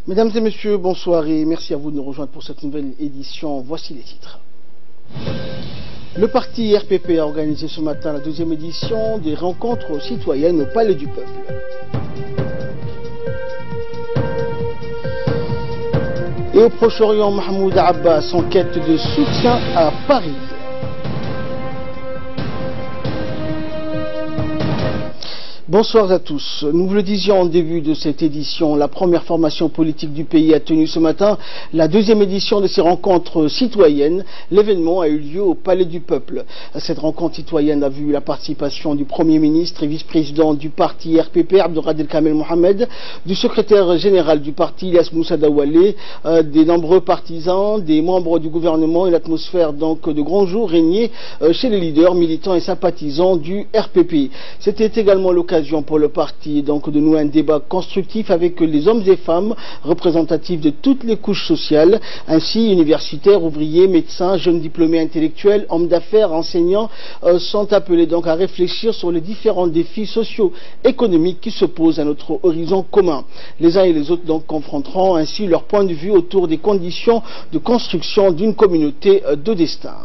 Mesdames et messieurs, bonsoir et merci à vous de nous rejoindre pour cette nouvelle édition. Voici les titres. Le parti RPP a organisé ce matin la deuxième édition des rencontres citoyennes au Palais du Peuple. Et au Proche-Orient, Mahmoud Abbas en quête de soutien à Paris. Bonsoir à tous. Nous vous le disions en début de cette édition, la première formation politique du pays a tenu ce matin la deuxième édition de ces rencontres citoyennes. L'événement a eu lieu au Palais du Peuple. Cette rencontre citoyenne a vu la participation du Premier ministre et vice-président du parti RPP, Abdelkader Kamel Mohamed, du secrétaire général du parti, Ilyas Moussa Daoualé, des nombreux partisans, des membres du gouvernement, et l'atmosphère donc de grand jour régnait chez les leaders, militants et sympathisants du RPP. C'était également l'occasion pour le parti donc de nouer un débat constructif avec les hommes et femmes représentatifs de toutes les couches sociales, ainsi universitaires, ouvriers, médecins, jeunes diplômés intellectuels, hommes d'affaires, enseignants sont appelés donc à réfléchir sur les différents défis socio-économiques qui se posent à notre horizon commun. Les uns et les autres donc confronteront ainsi leur point de vue autour des conditions de construction d'une communauté de destin.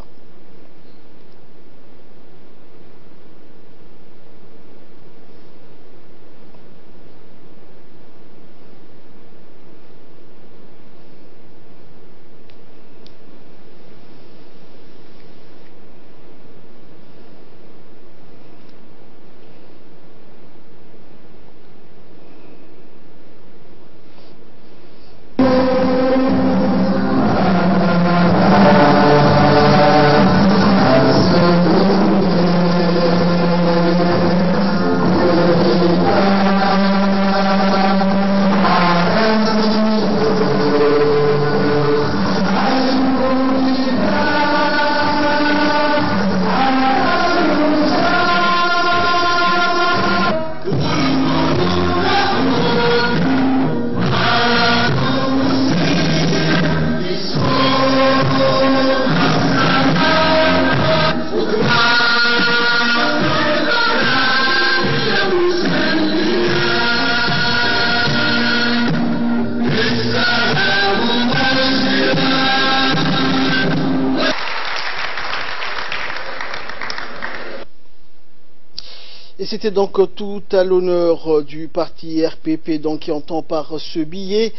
Et c'était donc tout à l'honneur du parti RPP donc, qui entend par ce billet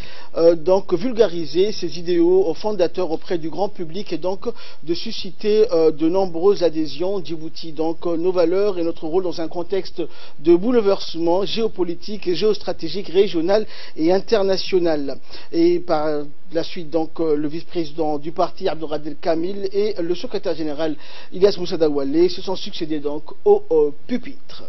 donc vulgariser ses idéaux fondateurs auprès du grand public et donc de susciter de nombreuses adhésions. Djibouti, donc nos valeurs et notre rôle dans un contexte de bouleversement géopolitique et géostratégique régional et international. Et par la suite, donc, le vice-président du parti, Abdelkader Kamel, et le secrétaire général, Ilyas Moussa Daoualé, se sont succédés donc au pupitre.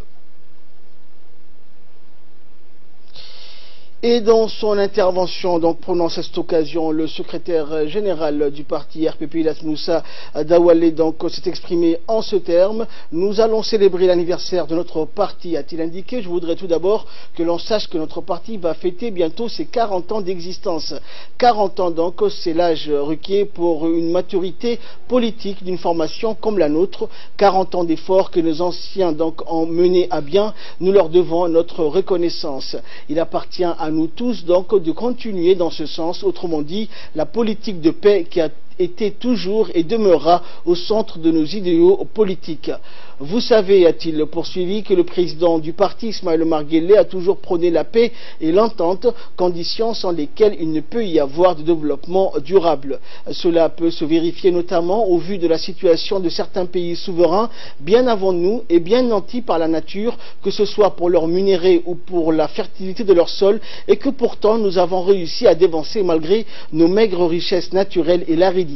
Et dans son intervention, donc prenant cette occasion, le secrétaire général du parti RPP, Ilyas Moussa Daoualé, donc s'est exprimé en ce terme. Nous allons célébrer l'anniversaire de notre parti, a-t-il indiqué. Je voudrais tout d'abord que l'on sache que notre parti va fêter bientôt ses 40 ans d'existence. 40 ans donc, c'est l'âge requis pour une maturité politique d'une formation comme la nôtre. 40 ans d'efforts que nos anciens donc ont menés à bien. Nous leur devons notre reconnaissance. Il appartient à nous tous donc de continuer dans ce sens, autrement dit la politique de paix qui a été toujours et demeurera au centre de nos idéaux politiques. Vous savez, a-t-il poursuivi, que le président du parti, Ismaël Omar Guelleh, a toujours prôné la paix et l'entente, conditions sans lesquelles il ne peut y avoir de développement durable. Cela peut se vérifier notamment au vu de la situation de certains pays souverains, bien avant nous et bien nantis par la nature, que ce soit pour leur minerai ou pour la fertilité de leur sol, et que pourtant nous avons réussi à dévancer malgré nos maigres richesses naturelles et l'aridité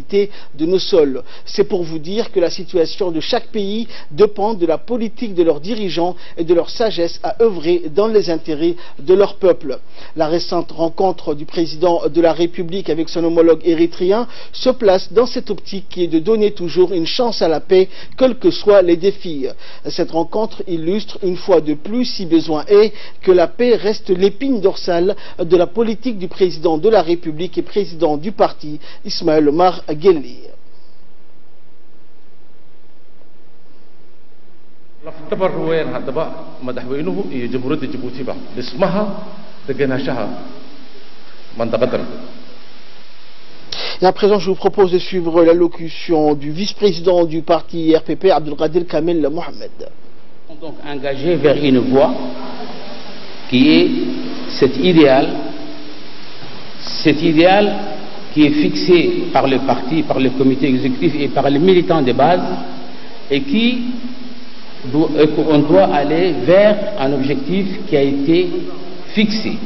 de nos sols. C'est pour vous dire que la situation de chaque pays dépend de la politique de leurs dirigeants et de leur sagesse à œuvrer dans les intérêts de leur peuple. La récente rencontre du président de la République avec son homologue érythréen se place dans cette optique qui est de donner toujours une chance à la paix, quels que soient les défis. Cette rencontre illustre une fois de plus, si besoin est, que la paix reste l'épine dorsale de la politique du président de la République et président du parti, Ismaël Omar Guelleh. laftabar weyn haddaba madaxweynuhu iyo jamhuuriyadda Djibouti ba dhismaha deganaanshaha Et à présent, je vous propose de suivre l'allocution du vice-président du parti RPP, Abdelkader Kamel Mohamed. Donc engagé vers une voie qui est cet idéal qui est fixé par le parti, par le comité exécutif et par les militants de base, et qu'on doit aller vers un objectif qui a été fixé.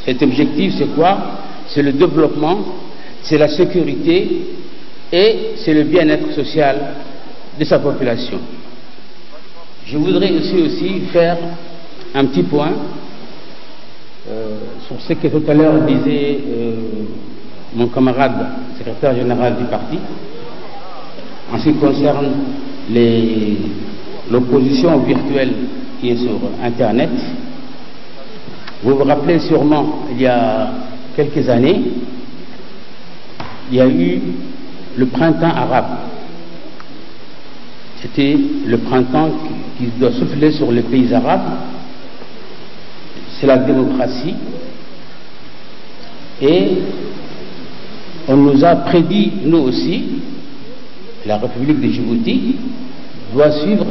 Cet objectif, c'est quoi? C'est le développement, c'est la sécurité et c'est le bien-être social de sa population. Je voudrais aussi faire un petit point sur ce que tout à l'heure disait mon camarade secrétaire général du parti en ce qui concerne l'opposition virtuelle qui est sur Internet. Vous vous rappelez sûrement, il y a quelques années, il y a eu le printemps arabe. C'était le printemps qui doit souffler sur les pays arabes. C'est la démocratie. Et on nous a prédit, nous aussi, la République de Djibouti doit suivre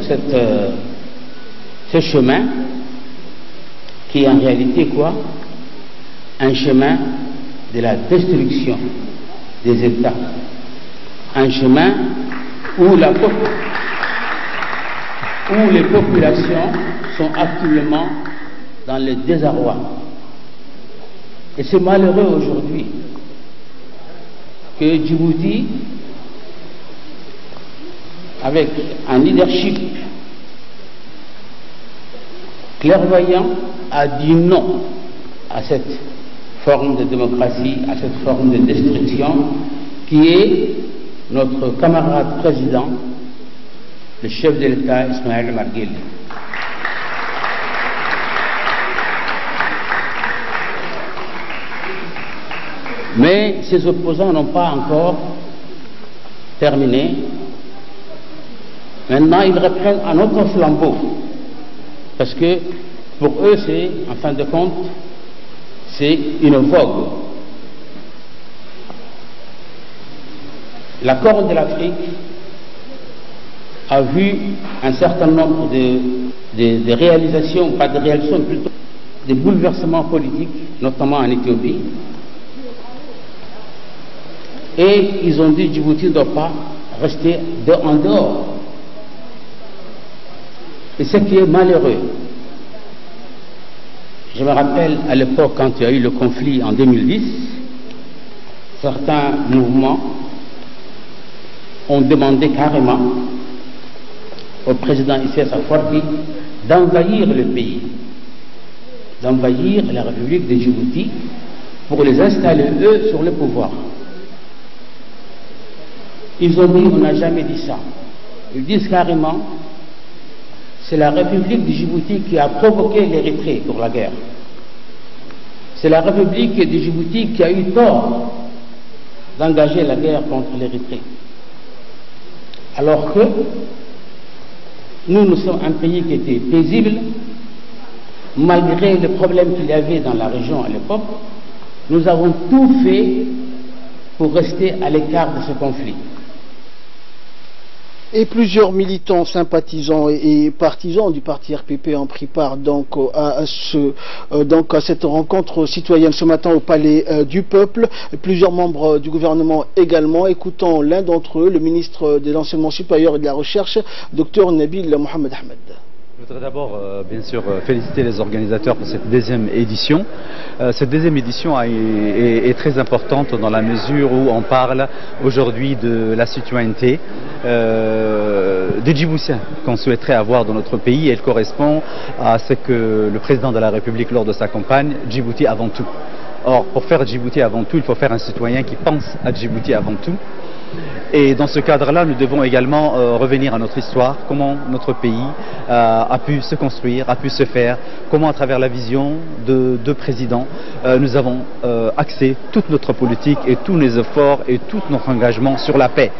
ce chemin qui est en réalité quoi? Un chemin de la destruction des États. Un chemin où les populations sont actuellement dans le désarroi. Et c'est malheureux aujourd'hui que Djibouti, avec un leadership clairvoyant, a dit non à cette forme de démocratie, à cette forme de destruction qui est notre camarade président, le chef de l'État Ismaël Omar Guelleh. Mais ces opposants n'ont pas encore terminé. Maintenant, ils reprennent un autre flambeau. Parce que pour eux, c'est, en fin de compte, c'est une vogue. La Corne de l'Afrique a vu un certain nombre de réalisations, pas de réalisations, plutôt des bouleversements politiques, notamment en Éthiopie. Et ils ont dit que Djibouti ne doit pas rester en dehors. Et ce qui est malheureux, je me rappelle à l'époque quand il y a eu le conflit en 2010, certains mouvements ont demandé carrément au président Issef Afwerki d'envahir le pays, d'envahir la République de Djibouti pour les installer eux sur le pouvoir. Ils ont dit on n'a jamais dit ça. Ils disent carrément c'est la République de Djibouti qui a provoqué l'Érythrée pour la guerre. C'est la République de Djibouti qui a eu tort d'engager la guerre contre l'Érythrée. Alors que nous sommes un pays qui était paisible, malgré les problèmes qu'il y avait dans la région à l'époque, nous avons tout fait pour rester à l'écart de ce conflit. Et plusieurs militants, sympathisants et partisans du parti RPP ont pris part donc à cette rencontre citoyenne ce matin au Palais du Peuple. Plusieurs membres du gouvernement également. Écoutons l'un d'entre eux, le ministre de l'Enseignement supérieur et de la Recherche, Dr Nabil Mohamed Ahmed. Je voudrais d'abord, bien sûr, féliciter les organisateurs pour cette deuxième édition. Cette deuxième édition est très importante dans la mesure où on parle aujourd'hui de la citoyenneté des Djiboutiens qu'on souhaiterait avoir dans notre pays. Elle correspond à ce que le président de la République, lors de sa campagne, Djibouti avant tout. Or, pour faire Djibouti avant tout, il faut faire un citoyen qui pense à Djibouti avant tout. Et dans ce cadre-là, nous devons également revenir à notre histoire, comment notre pays a pu se construire, a pu se faire, comment à travers la vision de deux présidents, nous avons axé toute notre politique et tous nos efforts et tout notre engagement sur la paix.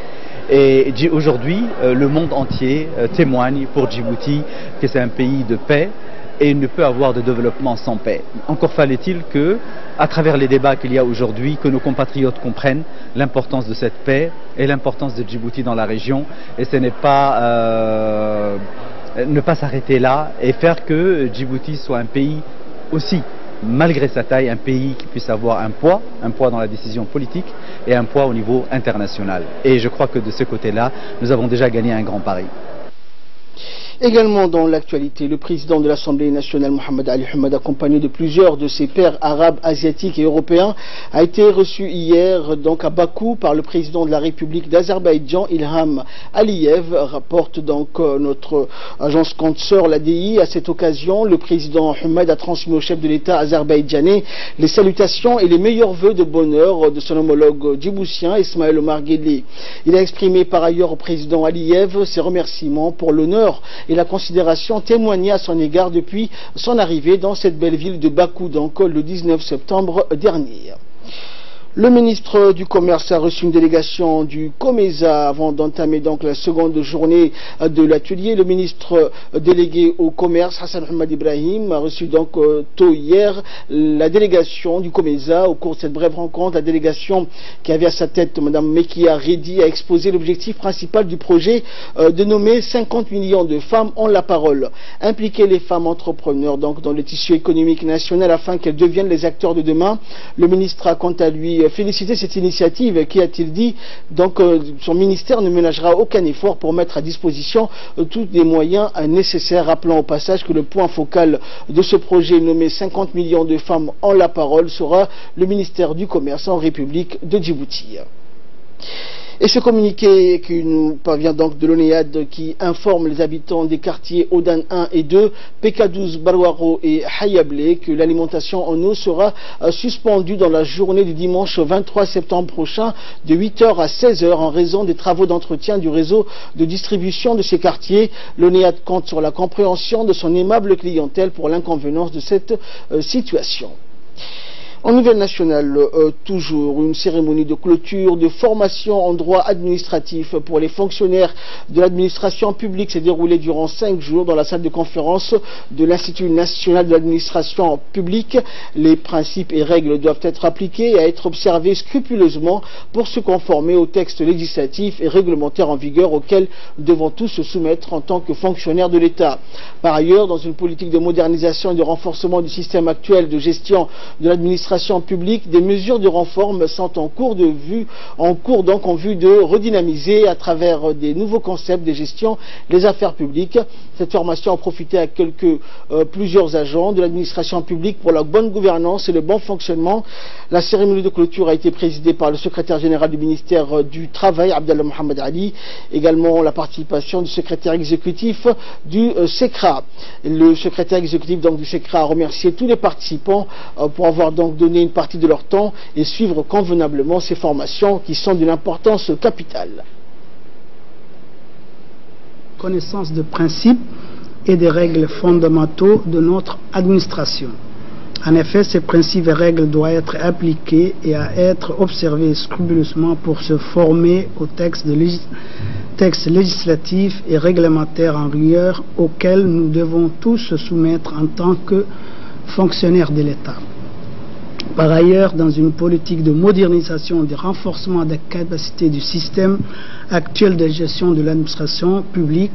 Et aujourd'hui, le monde entier témoigne pour Djibouti que c'est un pays de paix, et il ne peut avoir de développement sans paix. Encore fallait-il que, à travers les débats qu'il y a aujourd'hui, que nos compatriotes comprennent l'importance de cette paix et l'importance de Djibouti dans la région. Et ce n'est pas ne pas s'arrêter là et faire que Djibouti soit un pays aussi, malgré sa taille, un pays qui puisse avoir un poids dans la décision politique et un poids au niveau international. Et je crois que de ce côté-là, nous avons déjà gagné un grand pari. Également dans l'actualité, le président de l'Assemblée nationale, Mohamed Ali Hamad, accompagné de plusieurs de ses pairs arabes, asiatiques et européens, a été reçu hier donc à Bakou par le président de la République d'Azerbaïdjan, Ilham Aliyev, rapporte donc notre agence consoeur, l'ADI. À cette occasion, le président Hamad a transmis au chef de l'État azerbaïdjanais les salutations et les meilleurs vœux de bonheur de son homologue djiboutien, Ismaël Omar Guelleh. Il a exprimé par ailleurs au président Aliyev ses remerciements pour l'honneur et la considération témoignée à son égard depuis son arrivée dans cette belle ville de Bakou, donc le 19 septembre dernier. Le ministre du Commerce a reçu une délégation du COMESA avant d'entamer donc la seconde journée de l'atelier. Le ministre délégué au commerce, Hassan Ahmad Ibrahim, a reçu donc tôt hier la délégation du COMESA. Au cours de cette brève rencontre, la délégation qui avait à sa tête Mme Mekia Reddy a exposé l'objectif principal du projet de nommer 50 millions de femmes ont la parole. Impliquer les femmes entrepreneurs donc dans le tissu économique national afin qu'elles deviennent les acteurs de demain. Le ministre a quant à lui féliciter cette initiative qui, a-t-il dit, donc son ministère ne ménagera aucun effort pour mettre à disposition tous les moyens nécessaires, rappelant au passage que le point focal de ce projet nommé 50 millions de femmes ont la parole sera le ministère du Commerce en République de Djibouti. Et ce communiqué qui nous parvient donc de l'ONEAD qui informe les habitants des quartiers Odan 1 et 2, PK12, Barwaro et Hayablé que l'alimentation en eau sera suspendue dans la journée du dimanche 23 septembre prochain de 8h à 16h en raison des travaux d'entretien du réseau de distribution de ces quartiers. L'ONEAD compte sur la compréhension de son aimable clientèle pour l'inconvénient de cette situation. En nouvelle nationale, toujours une cérémonie de clôture de formation en droit administratif pour les fonctionnaires de l'administration publique s'est déroulée durant 5 jours dans la salle de conférence de l'Institut national de l'administration publique. Les principes et règles doivent être appliqués et à être observés scrupuleusement pour se conformer aux textes législatifs et réglementaires en vigueur auxquels nous devons tous se soumettre en tant que fonctionnaires de l'État. Par ailleurs, dans une politique de modernisation et de renforcement du système actuel de gestion de l'administration publique, des mesures de réforme sont en cours en vue de redynamiser à travers des nouveaux concepts de gestion les affaires publiques. Cette formation a profité à plusieurs agents de l'administration publique pour la bonne gouvernance et le bon fonctionnement. La cérémonie de clôture a été présidée par le secrétaire général du ministère du Travail, Abdallah Mohamed Ali, également la participation du secrétaire exécutif du SECRA. Le secrétaire exécutif donc du SECRA a remercié tous les participants pour avoir donc donner une partie de leur temps et suivre convenablement ces formations qui sont d'une importance capitale. Connaissance de principes et des règles fondamentaux de notre administration. En effet, ces principes et règles doivent être appliqués et à être observés scrupuleusement pour se former aux textes législatifs et réglementaires en vigueur auxquels nous devons tous se soumettre en tant que fonctionnaires de l'État. Par ailleurs, dans une politique de modernisation et de renforcement des capacités du système actuel de gestion de l'administration publique,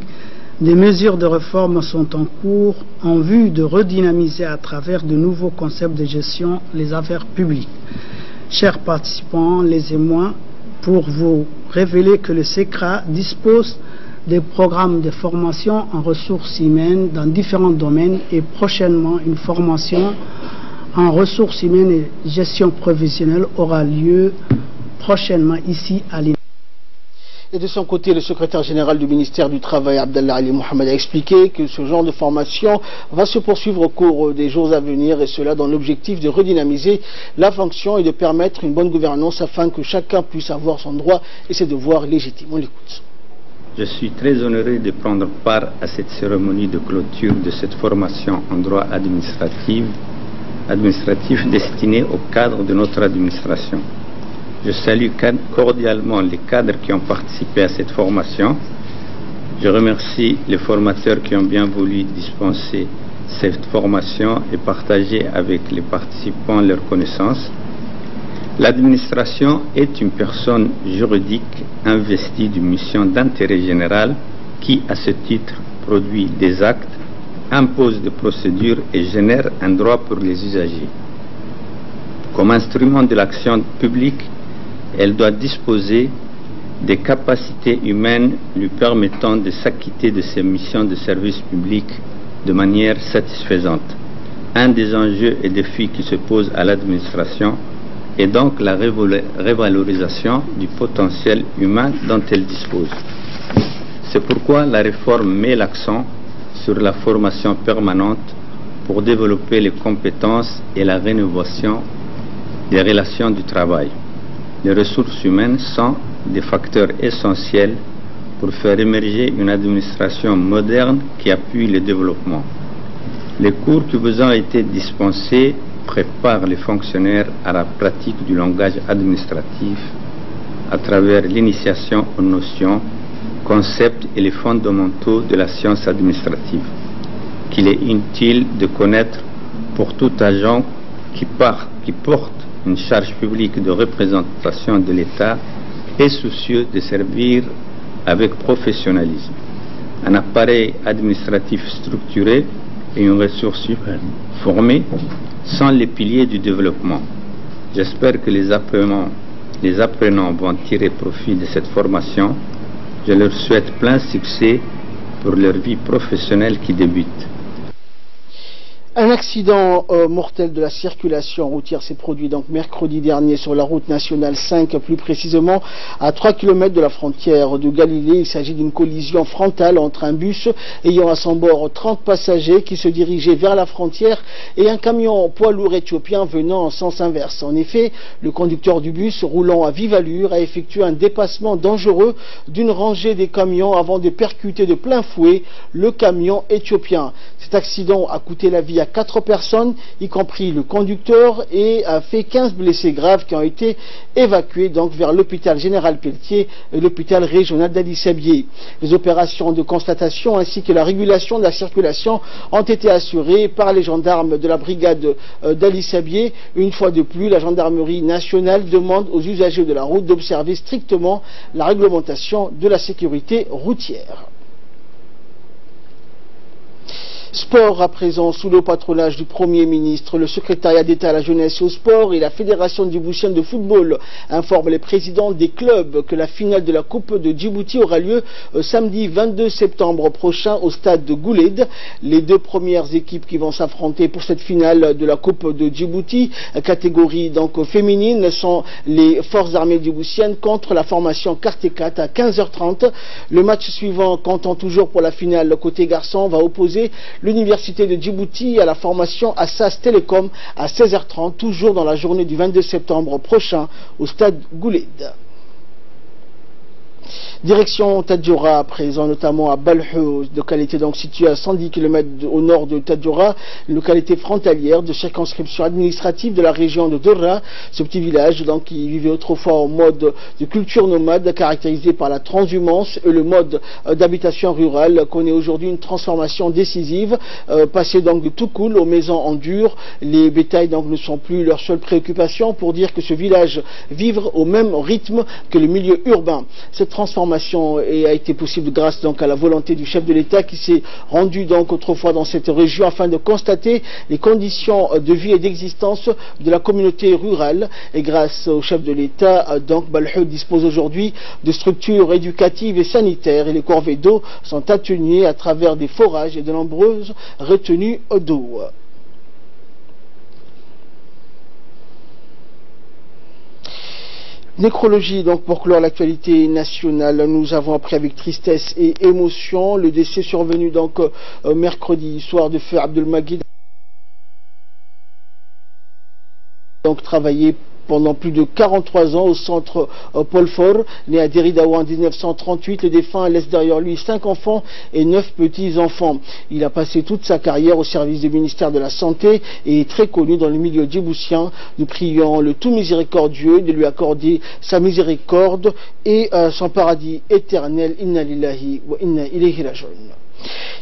des mesures de réforme sont en cours en vue de redynamiser à travers de nouveaux concepts de gestion les affaires publiques. Chers participants, les émoins, pour vous révéler que le SECRA dispose des programmes de formation en ressources humaines dans différents domaines et prochainement une formation en ressources humaines et gestion prévisionnelle aura lieu prochainement ici à l'INA. Et de son côté, le secrétaire général du ministère du Travail, Abdallah Ali Mohamed, a expliqué que ce genre de formation va se poursuivre au cours des jours à venir, et cela dans l'objectif de redynamiser la fonction et de permettre une bonne gouvernance afin que chacun puisse avoir son droit et ses devoirs légitimes. On l'écoute. Je suis très honoré de prendre part à cette cérémonie de clôture de cette formation en droit administratif destiné au cadre de notre administration. Je salue cordialement les cadres qui ont participé à cette formation. Je remercie les formateurs qui ont bien voulu dispenser cette formation et partager avec les participants leurs connaissances. L'administration est une personne juridique investie d'une mission d'intérêt général qui, à ce titre, produit des actes, impose des procédures et génère un droit pour les usagers. Comme instrument de l'action publique, elle doit disposer des capacités humaines lui permettant de s'acquitter de ses missions de service public de manière satisfaisante. Un des enjeux et défis qui se posent à l'administration est donc la revalorisation du potentiel humain dont elle dispose. C'est pourquoi la réforme met l'accent sur la formation permanente pour développer les compétences et la rénovation des relations du travail. Les ressources humaines sont des facteurs essentiels pour faire émerger une administration moderne qui appuie le développement. Les cours qui vous ont été dispensés préparent les fonctionnaires à la pratique du langage administratif à travers l'initiation aux notions, concepts et les fondamentaux de la science administrative, qu'il est utile de connaître pour tout agent qui porte une charge publique de représentation de l'État et soucieux de servir avec professionnalisme. Un appareil administratif structuré et une ressource humaine formée sont les piliers du développement. J'espère que les apprenants vont tirer profit de cette formation. Je leur souhaite plein succès pour leur vie professionnelle qui débute. Un accident mortel de la circulation routière s'est produit donc mercredi dernier sur la route nationale 5, plus précisément à 3 km de la frontière de Galilée. Il s'agit d'une collision frontale entre un bus ayant à son bord 30 passagers qui se dirigeaient vers la frontière et un camion poids lourd éthiopien venant en sens inverse. En effet, le conducteur du bus, roulant à vive allure, a effectué un dépassement dangereux d'une rangée des camions avant de percuter de plein fouet le camion éthiopien. Cet accident a coûté la vie à 4 personnes, y compris le conducteur, et a fait 15 blessés graves qui ont été évacués donc vers l'hôpital général Pelletier et l'hôpital régional d'Ali Sabié. Les opérations de constatation ainsi que la régulation de la circulation ont été assurées par les gendarmes de la brigade d'Ali Sabié. Une fois de plus, la gendarmerie nationale demande aux usagers de la route d'observer strictement la réglementation de la sécurité routière. Sport à présent, sous le patronage du Premier ministre, le secrétariat d'État à la jeunesse et au sport et la Fédération djiboutienne de football informent les présidents des clubs que la finale de la Coupe de Djibouti aura lieu samedi 22 septembre prochain au stade de Gouled. Les deux premières équipes qui vont s'affronter pour cette finale de la Coupe de Djibouti, catégorie donc féminine, sont les forces armées djiboutiennes contre la formation Kartekat à 15h30. Le match suivant, comptant toujours pour la finale côté garçon, va opposer l'Université de Djibouti à la formation Assas Télécom à 16h30, toujours dans la journée du 22 septembre prochain au stade Gouled. Direction Tadjoura à présent, notamment à Balhou, localité donc située à 110 km au nord de Tadjoura, une localité frontalière de circonscription administrative de la région de Dorra. Ce petit village donc qui vivait autrefois en mode de culture nomade caractérisé par la transhumance et le mode d'habitation rurale connaît aujourd'hui une transformation décisive, passé donc de tout cool aux maisons en dur. Les bétails donc ne sont plus leur seule préoccupation pour dire que ce village vivre au même rythme que le milieu urbain. Cette transformation a été possible grâce donc à la volonté du chef de l'État qui s'est rendu donc autrefois dans cette région afin de constater les conditions de vie et d'existence de la communauté rurale. Et grâce au chef de l'État, donc Balhou dispose aujourd'hui de structures éducatives et sanitaires et les corvées d'eau sont atténuées à travers des forages et de nombreuses retenues d'eau. Nécrologie, donc pour clore l'actualité nationale, nous avons appris avec tristesse et émotion le décès survenu donc mercredi soir de feu Abdelmagid, donc travaillé pendant plus de 43 ans au centre Paul Faure, né à Deridawa en 1938. Le défunt laisse derrière lui 5 enfants et 9 petits-enfants. Il a passé toute sa carrière au service du ministère de la Santé et est très connu dans le milieu djiboutien. Nous prions le tout miséricordieux de lui accorder sa miséricorde et son paradis éternel. Inna lillahi wa inna ilayhi raji'un.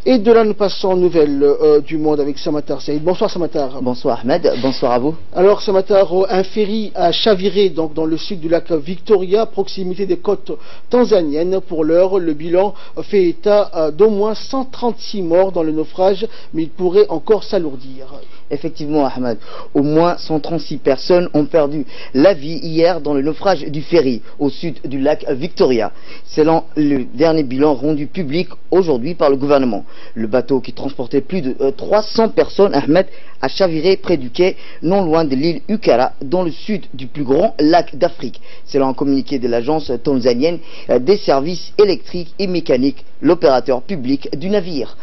Et de là, nous passons aux nouvelles du monde avec Samatar Saïd. Bonsoir Samatar. Bonsoir Ahmed, bonsoir à vous. Alors Samatar, un ferry a chaviré donc, dans le sud du lac Victoria, à proximité des côtes tanzaniennes. Pour l'heure, le bilan fait état d'au moins 136 morts dans le naufrage, mais il pourrait encore s'alourdir. Effectivement Ahmed, au moins 136 personnes ont perdu la vie hier dans le naufrage du ferry au sud du lac Victoria. Selon le dernier bilan rendu public aujourd'hui par le gouvernement. Le bateau qui transportait plus de 300 personnes, Ahmed, a chaviré près du quai, non loin de l'île Ukara, dans le sud du plus grand lac d'Afrique. Selon un communiqué de l'agence tanzanienne des services électriques et mécaniques, l'opérateur public du navire.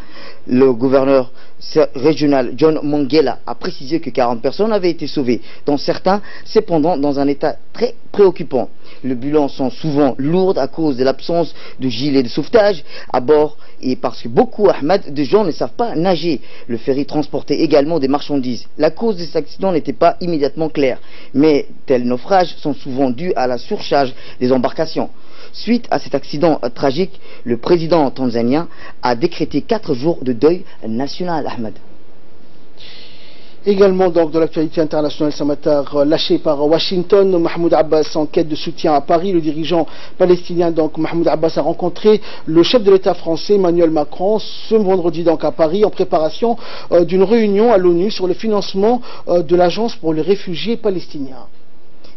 Le gouverneur régional John Mongela a précisé que 40 personnes avaient été sauvées, dont certains cependant dans un état très préoccupant. Le bilan sont souvent lourds à cause de l'absence de gilets de sauvetage à bord et parce que beaucoup, Ahmed, de gens ne savent pas nager. Le ferry transportait également des marchandises. La cause de cet accident n'était pas immédiatement claire, mais tels naufrages sont souvent dus à la surcharge des embarcations. Suite à cet accident tragique, le président tanzanien a décrété 4 jours de deuil national, Ahmed. Également donc de l'actualité internationale, Samatar, lâché par Washington, Mahmoud Abbas en quête de soutien à Paris. Le dirigeant palestinien donc Mahmoud Abbas a rencontré le chef de l'État français Emmanuel Macron ce vendredi donc à Paris en préparation d'une réunion à l'ONU sur le financement de l'agence pour les réfugiés palestiniens.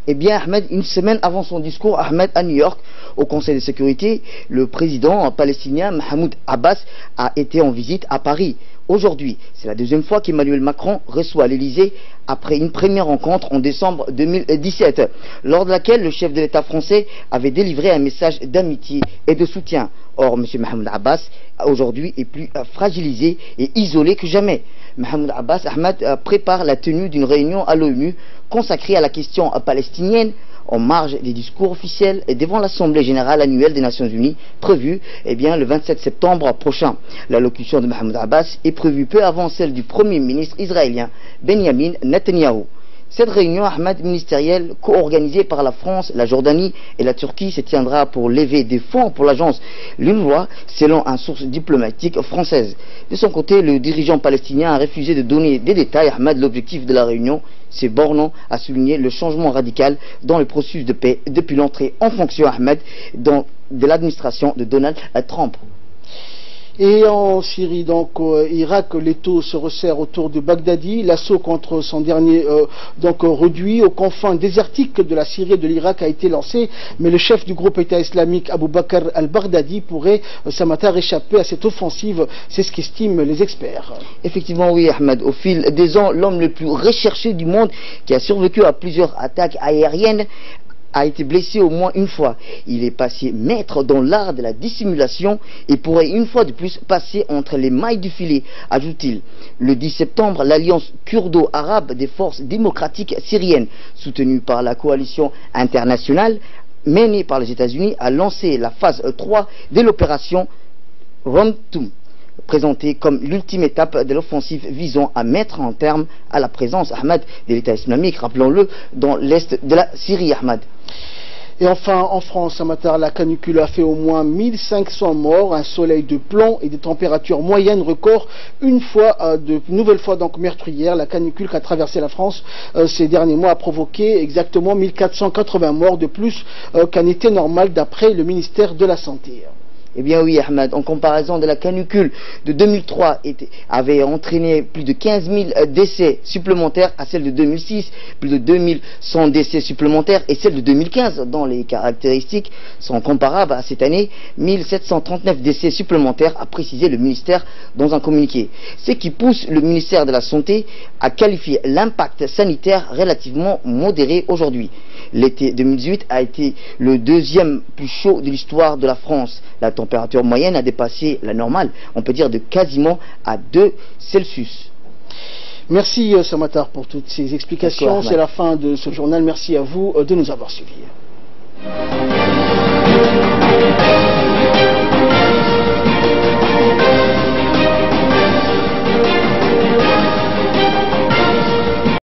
Eh bien, Ahmed, une semaine avant son discours, Ahmed, à New York, au Conseil de sécurité, le président palestinien Mahmoud Abbas a été en visite à Paris. Aujourd'hui, c'est la deuxième fois qu'Emmanuel Macron reçoit l'Élysée après une première rencontre en décembre 2017, lors de laquelle le chef de l'État français avait délivré un message d'amitié et de soutien. Or, M. Mahmoud Abbas, aujourd'hui, est plus fragilisé et isolé que jamais. Mahmoud Abbas, Ahmed, prépare la tenue d'une réunion à l'ONU consacrée à la question palestinienne en marge des discours officiels et devant l'Assemblée générale annuelle des Nations Unies prévue le 27 septembre prochain. L'allocution de Mahmoud Abbas est prévue peu avant celle du Premier ministre israélien Benjamin Netanyahu. Cette réunion, Ahmed, ministérielle, co-organisée par la France, la Jordanie et la Turquie, se tiendra pour lever des fonds pour l'agence l'UNRWA, selon une source diplomatique française. De son côté, le dirigeant palestinien a refusé de donner des détails. Ahmed, l'objectif de la réunion, c'est bornant à souligner le changement radical dans le processus de paix depuis l'entrée en fonction, Ahmed, de l'administration de Donald Trump. Et en Syrie, donc Irak, l'étau se resserre autour de Baghdadi. L'assaut contre son dernier réduit aux confins désertiques de la Syrie et de l'Irak a été lancé, mais le chef du groupe État islamique Abu Bakr al-Baghdadi pourrait Samatar échapper à cette offensive, c'est ce qu'estiment les experts. Effectivement oui Ahmed, au fil des ans, l'homme le plus recherché du monde qui a survécu à plusieurs attaques aériennes a été blessé au moins une fois. Il est passé maître dans l'art de la dissimulation et pourrait une fois de plus passer entre les mailles du filet, ajoute-t-il. Le 10 septembre, l'alliance kurdo-arabe des forces démocratiques syriennes, soutenue par la coalition internationale, menée par les États-Unis, a lancé la phase 3 de l'opération Romtum, présentée comme l'ultime étape de l'offensive visant à mettre en terme à la présence, Ahmed, de l'État islamique, rappelons-le, dans l'est de la Syrie, Ahmed. Et enfin, en France, Samatar, la canicule a fait au moins 1500 morts, un soleil de plomb et des températures moyennes records, une nouvelle fois donc meurtrière. La canicule qui a traversé la France ces derniers mois a provoqué exactement 1480 morts de plus qu'un été normal d'après le ministère de la Santé. Eh bien oui Ahmed, en comparaison de la canicule de 2003 avait entraîné plus de 15 000 décès supplémentaires à celle de 2006, plus de 2100 décès supplémentaires et celle de 2015 dont les caractéristiques sont comparables à cette année, 1739 décès supplémentaires a précisé le ministère dans un communiqué. Ce qui pousse le ministère de la Santé à qualifier l'impact sanitaire relativement modéré aujourd'hui. L'été 2018 a été le deuxième plus chaud de l'histoire de la France. La température moyenne a dépassé la normale, on peut dire de quasiment à 2 Celsius. Merci Samatar pour toutes ces explications. C'est la fin de ce journal. Merci à vous de nous avoir suivis.